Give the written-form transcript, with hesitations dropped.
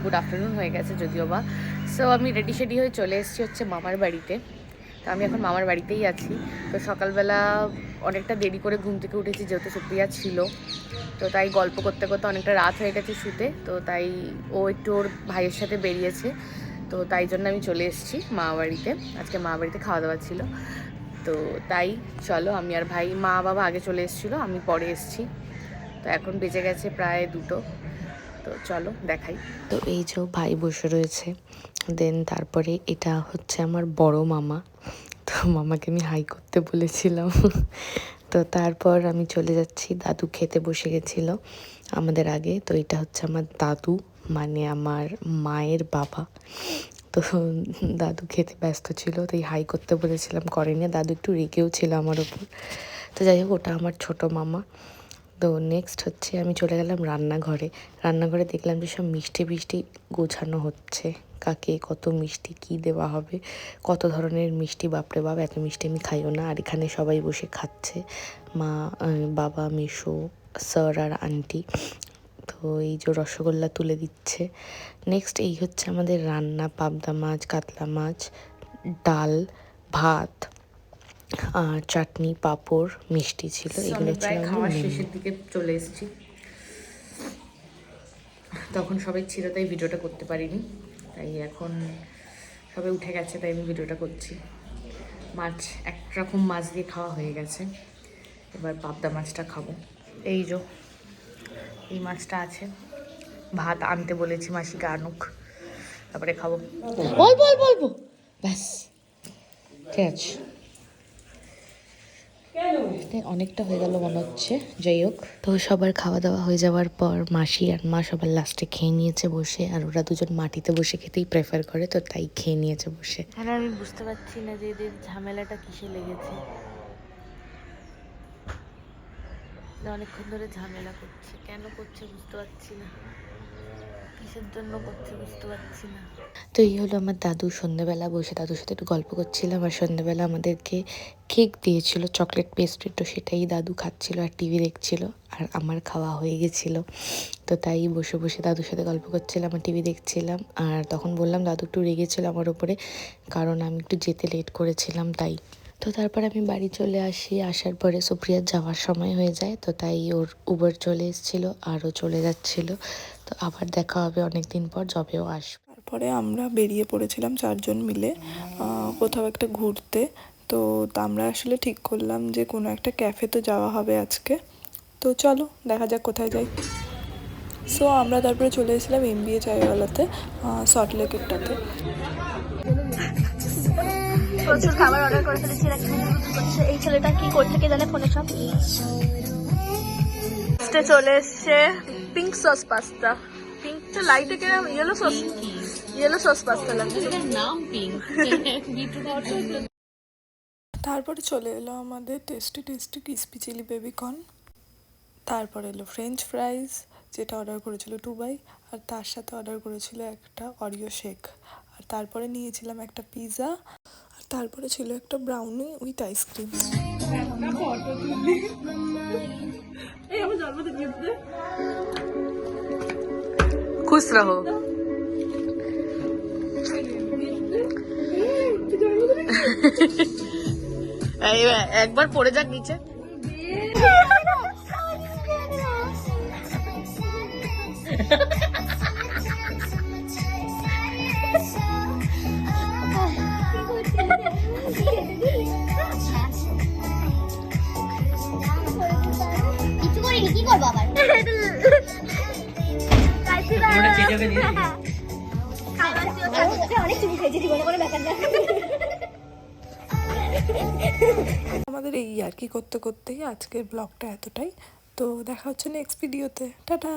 Good afternoon হয়ে গেছে যদিও বা। সো আমি রেডি শেডি হয়ে চলে এসেছি হচ্ছে মামার বাড়িতে। তো আমি এখন মামার বাড়িতেই আছি। তো সকালবেলা অনেকটা দেরি করে ঘুম থেকে উঠেছি যেহেতু সুপ্রিয়া ছিল, তো তাই গল্প করতে করতে অনেকটা রাত হয়ে গেছে শুতে। তো তাই ও একটু ওর ভাইয়ের সাথে বেরিয়েছে, তো তাই জন্য আমি চলে এসেছি মামা বাড়িতে। আজকে মামা বাড়িতে খাওয়া দাওয়া ছিল, তো তাই চলো আমি আর ভাই, মা বাবা আগে চলে এসেছিলো, আমি পরে এসেছি। তো এখন বেজে গেছে প্রায় 2টো। তো চলো দেখাই। তো এই যে ভাই বসে রয়েছে, দেন তারপরে এটা হচ্ছে আমার বড় মামা। তো মামাকে আমি হাই করতে বলেছিলাম। তো তারপর আমি চলে যাচ্ছি, দাদু খেতে বসে গেছিলো আমাদের আগে। তো এটা হচ্ছে আমার দাদু, মানে আমার মায়ের বাবা। তো দাদু খেতে ব্যস্ত ছিল, তো হাই করতে বলেছিলাম, করেনি। দাদু একটু রেগেও ছিল আমার ওপর। তো যাই হোক, ওটা আমার ছোট মামা। তো নেক্সট হচ্ছে আমি চলে গেলাম রান্নাঘরে। রান্নাঘরে দেখলাম যে সব মিষ্টি মিষ্টি গোছানো হচ্ছে, কাকে কত মিষ্টি কি দেওয়া হবে, কত ধরনের মিষ্টি, বাপরে বাপ, এত মিষ্টি আমি খাইও না। আর এখানে সবাই বসে খাচ্ছে, মা, বাবা, মেসো, স্যার আর আন্টি। তো এই যে রসগোল্লা তুলে দিচ্ছে। নেক্সট এই হচ্ছে আমাদের রান্না, পাবদা মাছ, কাতলা মাছ, ডাল, ভাত, চাটনি, পাঁপড়, মিষ্টি ছিল। এগুলো ছিল খাওয়ার শেষের দিকে চলে এসেছি। তখন সবাই ছিল তাই ভিডিওটা করতে পারিনি, তাই এখন সবাই উঠে গেছে তাই আমি ভিডিওটা করছি। মাছ একরকম মাছ দিয়ে খাওয়া হয়ে গেছে, এবার পাবদা মাছটা খাবো। এই যে এই মাছটা আছে, ভাত আনতে বলেছি মাসিকে, আনুক, তারপরে খাবো। বলবো বলবো ব্যাস, ঠিক আছে। অনেকটা হয়ে গেল মনে হচ্ছে। যাই হোক, তো সবার খাওয়া দাওয়া হয়ে যাওয়ার পর মাসি আর মা সবার লাস্টে খেয়ে নিয়েছে বসে। আর ওরা দুজন মাটিতে বসে খেতেই প্রেফার করে, তো তাই খেয়ে নিয়েছে বসে। আর আমি বুঝতে পারছি না যে এদের ঝামেলাটা কিসে লেগেছে। অনেকক্ষণ ধরে ঝামেলা করছে, কেন করছে বুঝতে পারছি না, কিসের জন্য করছে বুঝতে পারছি না। তো এই হলো আমার দাদু। সন্ধ্যেবেলা বসে দাদুর সাথে একটু গল্প করছিলাম, আর সন্ধ্যেবেলা আমাদেরকে কেক দিয়েছিল, চকলেট পেস্ট্রি, তো সেটাই দাদু খাচ্ছিল আর টিভি দেখছিল। আর আমার খাওয়া হয়ে গেছিল, তো তাই বসে বসে দাদুর সাথে গল্প করছিলাম আর টিভি দেখছিলাম। আর তখন বললাম দাদু একটু রেগেছিল আমার উপরে, কারণ আমি একটু যেতে লেট করেছিলাম তাই। তো তারপর আমি বাড়ি চলে আসি, আসার পরে সুপ্রিয়ার যাওয়ার সময় হয়ে যায়, তো তাই ওর উবার চলে এসেছিলো আর ও চলে যাচ্ছিলো। তো আবার দেখা হবে অনেক দিন পর, যবেও আসবে। তারপরে আমরা বেরিয়ে পড়েছিলাম 4জন মিলে কোথাও একটা ঘুরতে। তো আমরা আসলে ঠিক করলাম যে কোনো একটা ক্যাফেতে যাওয়া হবে আজকে। তো চলো দেখা যাক কোথায় যাই। সো আমরা তারপরে চলে এসেছিলাম MBA চায়ওয়ালাতে, সল্টলেকেরটাতে। প্রচুর খাবার অর্ডার করে ফেলেছি, এই ছেলেটা কি করতে কে জানে ফোনে সব। চলে এসছে পিঙ্ক সস পাস্তা, পিঙ্কটা লাইটে কে ইয়েলো সস পাস্তা লাগছে, নাম পিঙ্ক। তারপরে চলে এলো আমাদের tasty tasty crispy chilli baby corn. তারপর এলো ফ্রেঞ্চ ফ্রাইজ, যেটা অর্ডার করেছিল 2 আর তার সাথে অর্ডার করেছিল একটা অরিও শেক। আর তারপরে নিয়েছিলাম একটা পিৎজা, আর তারপরে ছিল একটা ব্রাউনি উইথ আইসক্রিম। খুশ রহো। একবার পড়ে যাক নিচে। কি করবো আবার? অনেক চুপি খেয়েছি, জীবনে কোনো ব্যাপার না। আমাদের এই আর কি করতে করতেই আজকের ব্লগটা এতটাই। তো দেখা হচ্ছে নেক্সট ভিডিওতে, টাটা।